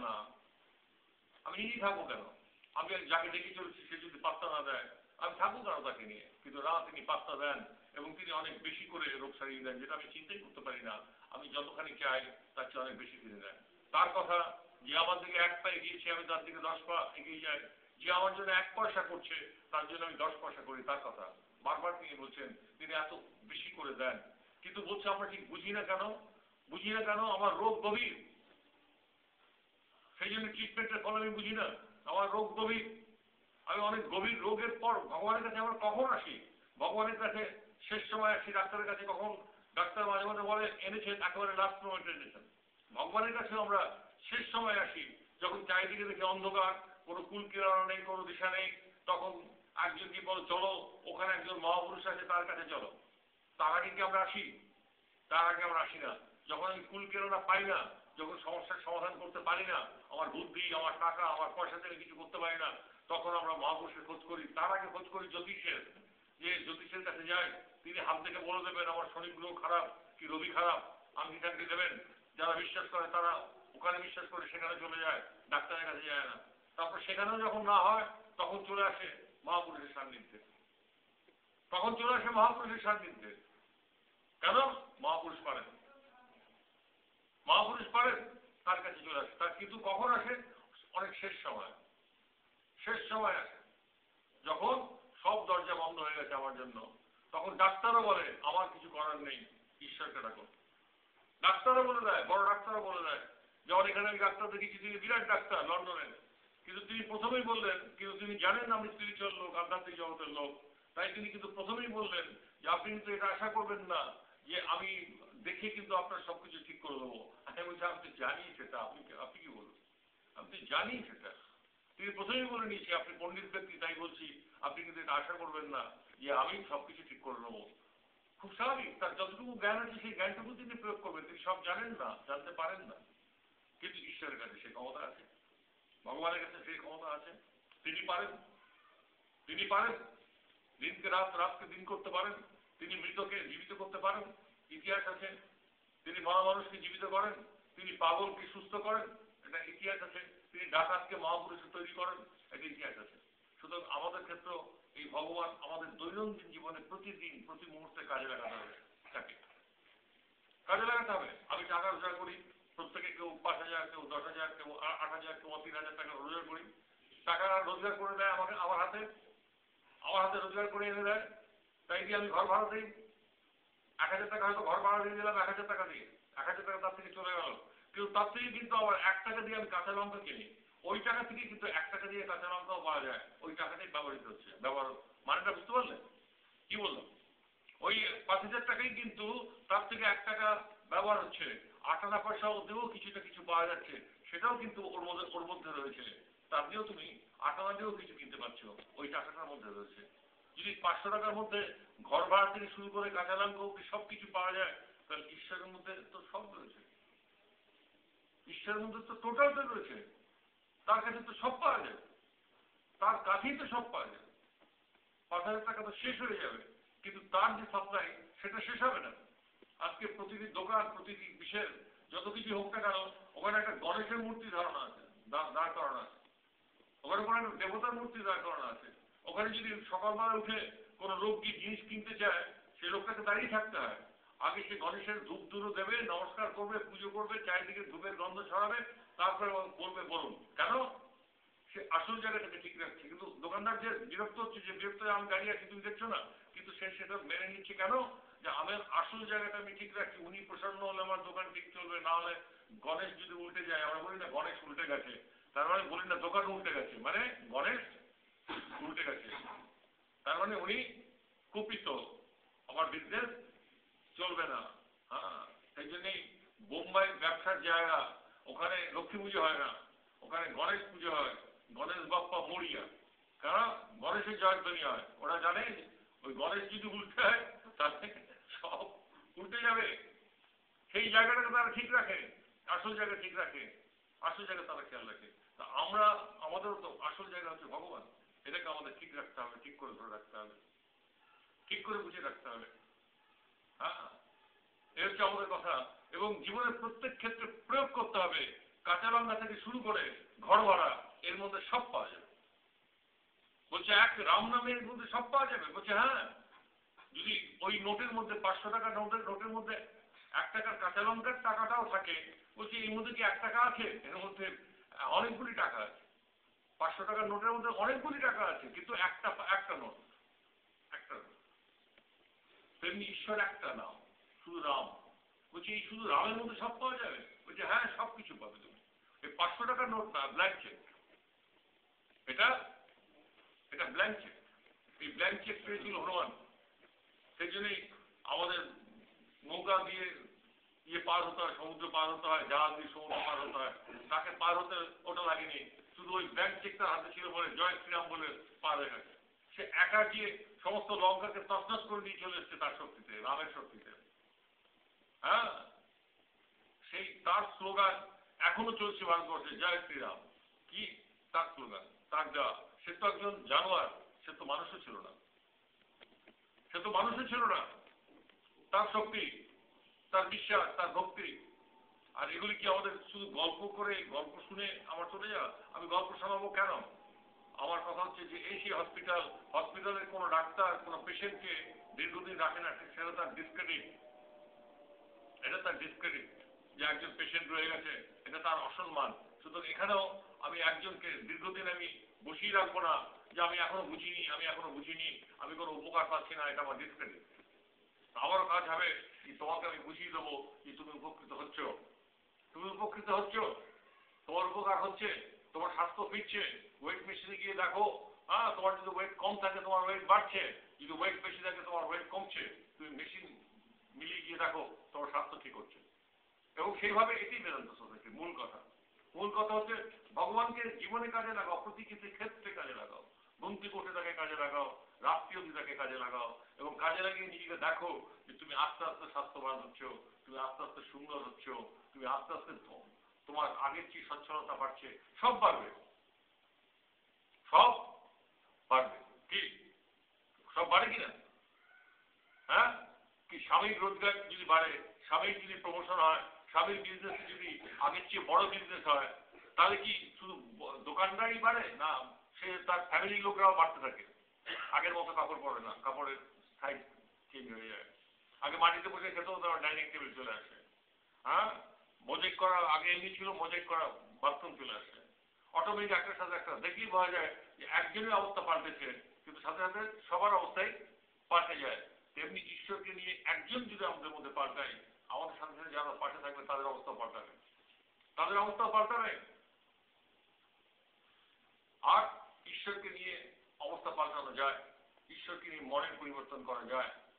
না, আমি নিজেই থাকবো কেন? আমি যাকে ডেকে চলছি সে যদি পাত্তা না দেয়, আমি থাকবো কেন তাকে নিয়ে? কিন্তু না, তিনি পাত্তা দেন এবং তিনি অনেক বেশি করে রোগ সারিয়ে দেন, যেটা আমি চিন্তাই করতে পারি না। আমি যতখানি চাই তার চেয়ে অনেক বেশি তিনি দেন। তার কথা, যে আমার দিকে 1 পা এগিয়েছে আমি তার দিকে 10 পা এগিয়ে যাই, যে আমার জন্য 1 পয়সা করছে তার জন্য আমি 10 পয়সা করি, তার কথা বারবার তিনি বলছেন। তিনি এত বেশি করে দেন, কিন্তু বলছে আমরা ঠিক বুঝি না কেন? বুঝি না কেন? আমার রোগ গভীর, সেই জন্য ট্রিটমেন্টের ফল আমি বুঝি না। আমার রোগ গভীর, আমি অনেক গভীর রোগের পর ভগবানের কাছে আমরা কখন আসি? ভগবানের কাছে শেষ সময় আসি, ডাক্তারের কাছে কখন? ডাক্তার মাঝে মাঝে বলে এনেছেন, একেবারে লাস্ট মোমেন্টে এনেছেন। ভগবানের কাছে আমরা শেষ সময় আসি, যখন চারিদিকে দেখি অন্ধকার, কোনো কুল কিনারা নেই, কোনো দিশা নেই, তখন একজনকে বলো চলো, ওখানে একজন মহাপুরুষ আছে, তার কাছে চলো। তার আগে কি আমরা আসি? তার আগে আমরা আসি না। যখন আমি কুল কিনারা পাই না, যখন সমস্যার সমাধান করতে পারি না, আমার বুদ্ধি, আমার টাকা, আমার পয়সা থেকে কিছু করতে পারি না, তখন আমরা মহাপুরুষের খোঁজ করি। তার আগে খোঁজ করি জ্যোতিষের, যে জ্যোতিষের কাছে যাই, তিনি হাত থেকে বলে দেবেন আমার শনি গ্রহ খারাপ কি রবি খারাপ, আংটি টাংটি দেবেন। যারা বিশ্বাস করে তারা ওখানে বিশ্বাস করে সেখানে চলে যায়, ডাক্তারের কাছে যায় না। তারপর সেখানেও যখন না হয়, তখন চলে আসে মহাপুরুষের সান্নিধ্যে। তখন চলে আসে মহাপুরুষের সান্নিধ্যে। কেন? মহাপুরুষ পারেন, মহাপুরুষ পারেন, তার কাছে চলে আসে। তার কিন্তু কখন আসে? অনেক শেষ সময়। শেষ সময় আসে যখন সব দরজা বন্ধ হয়ে গেছে আমার জন্য। তখন ডাক্তারও বলে আমার কিছু করার নেই, ঈশ্বরকে ডাকো। ডাক্তারও বলে দেয়, বড় ডাক্তারও বলে দেয়। যেমন এখানে আমি ডাক্তার দেখেছি, তিনি বিরাট ডাক্তার লন্ডনের, কিন্তু তিনি প্রথমেই বললেন, কিন্তু তিনি জানেন আমি স্পিরিচুয়াল লোক, আধ্যাত্মিক জগতের লোক, তাই তিনি কিন্তু প্রথমেই বললেন যে আপনি কিন্তু এটা আশা করবেন না যে আমি দেখে কিন্তু আপনার সবকিছু ঠিক করে দেবো। আমি বলছি আমি তো জানি সেটা, আপনি আপনি কি বলবেন? আমি তো জানি সেটা। তিনি প্রথমেই বলে নিয়েছি আপনি পণ্ডিত ব্যক্তি, তাই বলছি আপনি কিন্তু এটা আশা করবেন না যে আমি সবকিছু ঠিক করে নেবো। খুব স্বাভাবিক, তার যতটুকু জ্ঞান আছে সেই জ্ঞানটুকু তিনি প্রয়োগ করবেন। তিনি সব জানেন না, জানতে পারেন না, কিন্তু ঈশ্বরের কাছে সেই ক্ষমতা আছে, ভগবানের কাছে সেই ক্ষমতা আছে। তিনি পারেন, তিনি পারেন দিনকে রাত, রাতকে দিন করতে পারেন। তিনি মৃতকে জীবিত করতে পারেন, ইতিহাস আছে। তিনি মরা মানুষকে জীবিত করেন, তিনি পাগলকে সুস্থ করেন, এটা ইতিহাস আছে। তিনি ডাকাতকে মহাপুরুষে তৈরি করেন, এটা ইতিহাস আছে। সুতরাং আমাদের ক্ষেত্রেও এই ভগবান আমাদের দৈনন্দিন জীবনে প্রতিদিন প্রতি মুহূর্তে কাজে লাগাতে হবে, তাকে কাজে লাগাতে হবে। আমি টাকা রোজগার করি, প্রত্যেকে কেউ 5,000, কেউ 10,000, কেউ 8,000, কেউ 3,000 টাকা রোজগার করি। টাকা রোজগার করে দেয় আমাকে, আমার হাতে রোজগার করে এনে দেয়। তাই দিয়ে আমি ঘর ভাড়া দিই। 1,000 টাকা হয়তো ঘর ভাড়া দিয়ে দিলাম, 1,000 টাকা দিয়ে, 1,000 টাকা তার থেকে চলে গেল। কিন্তু তার থেকে কিন্তু আবার 1 টাকা দিয়ে আমি কাঁচা লঙ্কা কিনি, ওই টাকা থেকে কিন্তু 1 টাকা দিয়ে কাঁচা লঙ্কাও পাওয়া যায়। ওই টাকাটাই ব্যবহৃত হচ্ছে, ব্যবহার, মানেটা বুঝতে পারলেন কি বললাম? ওই 5,000 টাকাই কিন্তু তার থেকে 1 টাকা ব্যবহার হচ্ছে। 8 আনা পয়সা দিয়েও কিছুটা কিছু পাওয়া যাচ্ছে, সেটাও কিন্তু ওর মধ্যে রয়েছে। তার দিয়েও তুমি 8 আনা দিয়েও কিছু কিনতে পারছো, ওই টাকাটার মধ্যে রয়েছে। যদি 500 টাকার মধ্যে ঘর ভাড়া থেকে শুরু করে কাঁচা লঙ্কা অব্দি সব কিছু পাওয়া যায়, তাহলে ঈশ্বরের মধ্যে তো সব রয়েছে। ঈশ্বরের মধ্যে তো টোটালটা রয়েছে, তার কাছে তো সব পাওয়া যাবে, তার কাছেই তো সব পাওয়া যাবে। 5,000 টাকা তো শেষ হয়ে যাবে, কিন্তু তার যে সাপ্লাই সেটা শেষ হবে না। আজকে প্রতিটি দোকান, প্রতিটি বিশেষ যত কিছু হোক না কেন, ওখানে একটা গণেশের মূর্তি ধারণা আছে, দাঁড় করানো আছে। ওখানে কোনো একটা দেবতার মূর্তি দাঁড় করানো আছে। ওখানে যদি সকালবেলা উঠে কোনো লোক গিয়ে জিনিস কিনতে চায়, সেই লোকটাকে দাঁড়িয়ে থাকতে হয়। আগে সে গণেশের ধূপ ধুনো দেবে, নমস্কার করবে, পুজো করবে, চারিদিকে ধূপের গন্ধ ছড়াবে, তারপরে বলবে বলুন। কেন? সে আসল জায়গাটাকে ঠিক রাখছে। কিন্তু দোকানদার যে বিরক্ত হচ্ছে, যে বিরক্ত আমি দাঁড়িয়ে আছি তুমি দেখছো না, কিন্তু সে সেটা মেনে নিচ্ছে। কেন? যে আমার আসল জায়গাটা আমি ঠিক রাখছি, উনি প্রসন্ন হলে আমার দোকান ঠিক চলবে, না হলে গণেশ যদি উল্টে যায়, আমরা বলি না গণেশ উল্টে গেছে, তার মানে বলি না দোকান উল্টে গেছে, মানে গণেশ উল্টে গেছে, তার মানে উনি কুপিত, আমার বিজনেস চলবে না। হ্যাঁ, সেই জন্যই বোম্বাই ব্যবসার জায়গা, ওখানে লক্ষ্মী পুজো হয় না, ওখানে গণেশ পুজো হয়, গণেশ বাপ্পা মরিয়া। কারণ গণেশের জয়ধ্বনি হয়। ওরা জানে ওই গণেশ যদি উল্টে হয় তাহলে সব উল্টে যাবে। সেই জায়গাটাকে তারা ঠিক রাখে, আসল জায়গা ঠিক রাখে, আসল জায়গা তারা খেয়াল রাখে। তা আমরা, আমাদেরও তো আসল জায়গা হচ্ছে ভগবান, এটাকে আমাদের ঠিক রাখতে হবে, ঠিক করে ধরে রাখতে হবে, ঠিক করে বুঝে রাখতে হবে। হ্যাঁ, এই হচ্ছে আমাদের কথা। এবং জীবনের প্রত্যেক ক্ষেত্রে প্রয়োগ করতে হবে। কাঁচা লঙ্কা থেকে শুরু করে ঘর ভাড়া এর মধ্যে সব পাওয়া যাবে। বলছে এক রাম নামে এর মধ্যে সব পাওয়া যাবে? বলছে হ্যাঁ, যদি ওই নোটের মধ্যে 500 টাকা নোটের মধ্যে 1 টাকার কাঁচা লঙ্কার টাকাটাও থাকে, বলছে এর মধ্যে কি 1 টাকা আছে? এর মধ্যে অনেকগুলি টাকা আছে। 500 টাকার নোটের মধ্যে অনেকগুলি টাকা আছে, কিন্তু একটা নোট, একটা। তেমনি ঈশ্বর একটা নাম, শুধু রাম। বলছে এই শুধু রামের মধ্যে সব পাওয়া যাবে? বলছে হ্যাঁ, সব কিছু পাবে তুমি। এই 500 টাকার নোট না, ব্ল্যাঙ্ক চেক। এটা এটা ব্ল্যাঙ্ক চেক। এই ব্ল্যাঙ্ক চেক পেয়েছিল হনুমান। সেই জন্যই আমাদের নৌকা দিয়ে পার হতে হয়, সমুদ্র পার হতে হয়, জাহাজ দিয়ে সমুদ্র পার হতে হয়। তাকে পার হতে ওটা লাগেনি, শুধু ওই ব্ল্যাঙ্ক চেক তার হাতে ছিল বলে জয় শ্রীরাম বলে পার হয়ে গেছে। সে একা গিয়ে সমস্ত লঙ্কাকে তছনছ করে দিয়ে চলে এসছে তার শক্তিতে, রামের শক্তিতে। হ্যাঁ, সেই তার স্লোগান এখনো চলছে ভারতবর্ষে, জয় শ্রীরাম। কি তার স্লোগান, তার দেওয়া। সে তো একজন জানোয়ার, সে তো মানুষও ছিল না, সে তো মানুষও ছিল না। তার শক্তি, তার বিশ্বাস, তার ভক্তি। আর এগুলি কি আমাদের শুধু গল্প করে, গল্প শুনে আমার চলে যাওয়া? আমি গল্প শোনাবো কেন? আমার কথা হচ্ছে যে এই সেই হসপিটালের কোনো ডাক্তার কোনো পেশেন্টকে দীর্ঘদিন রাখে না, সেটা তার ডিসক্রেডিট। এটা তার ডিসক্রেডিট যে একজন পেশেন্ট রয়ে গেছে, এটা তার অসম্মান। সুতরাং এখানেও আমি একজনকে দীর্ঘদিন আমি বসিয়ে রাখবো না, যে আমি এখনো বুঝিনি, আমি কোনো উপকার পাচ্ছি না, এটা আমার ডিসক্রেডিট। আমারও কাজ হবে যে তোমাকে আমি বুঝিয়ে দেবো যে তুমি উপকৃত হচ্ছ, তোমার উপকার হচ্ছে, তোমার স্বাস্থ্য ফিরছে। ওয়েট মেশিনে গিয়ে দেখো, হ্যাঁ, তোমার যদি ওয়েট কম থাকে তোমার ওয়েট বাড়ছে, যদি ওয়েট বেশি থাকে তোমার ওয়েট কমছে। তুমি মেশিন মিলিয়ে গিয়ে দেখো তোমার স্বাস্থ্য ঠিক হচ্ছে। এবং সেইভাবে এটি বেদান্ত সোসাইটির মূল কথা। মূল কথা হচ্ছে ভগবানকে জীবনে কাজে লাগাও, প্রতিটি ক্ষেত্রে কাজে লাগাও। ঘুমতি কোটে তাকে কাজে লাগাও, রাত্রি অবধি তাকে কাজে লাগাও, এবং কাজে লাগিয়ে নিজেকে দেখো যে তুমি আস্তে আস্তে স্বাস্থ্যবান হচ্ছ, তুমি আস্তে আস্তে সুন্দর হচ্ছ, তুমি আস্তে আস্তে তোমার আগের চেয়ে সচ্ছলতা বাড়ছে। সব বাড়বে, সব বাড়বে। কি সব বাড়ে কিনা? হ্যাঁ, কি স্বামীর রোজগার যদি বাড়ে, স্বামীর যদি প্রমোশন হয়, স্বামীর বিজনেস যদি আগের চেয়ে বড় বিজনেস হয়, তাহলে কি শুধু দোকানদারই বাড়ে না, সে তার ফ্যামিলির লোকরাও বাড়তে থাকে? আগের মতো কাপড় পরে না, কাপড়ের সাইজ চেঞ্জ হয়ে যায়। আগে মাটিতে বসে খেতেও তার ডাইনিং টেবিল চলে আসে। হ্যাঁ, মোজাইক করা আগে এমনি ছিল, মোজাইক করা বাথরুম চলে আসে। অটোমেটিক একটার সাথে একটা দেখলেই বোঝা যায় যে একজনের অবস্থা পাল্টেছে, কিন্তু সাথে সাথে সবার অবস্থাই পাল্টে যায়। তেমনি ঈশ্বরকে নিয়ে একজন যদি আমাদের মধ্যে পাল্টাই, আমাদের সাথে সাথে যারা পাশে থাকবে তাদের অবস্থা পাল্টাবে, তাদের অবস্থা পাল্টাবে। আর ঈশ্বরকে নিয়ে অবস্থা পাল্টানো যায়, ঈশ্বরকে নিয়ে মনের পরিবর্তন করা যায়।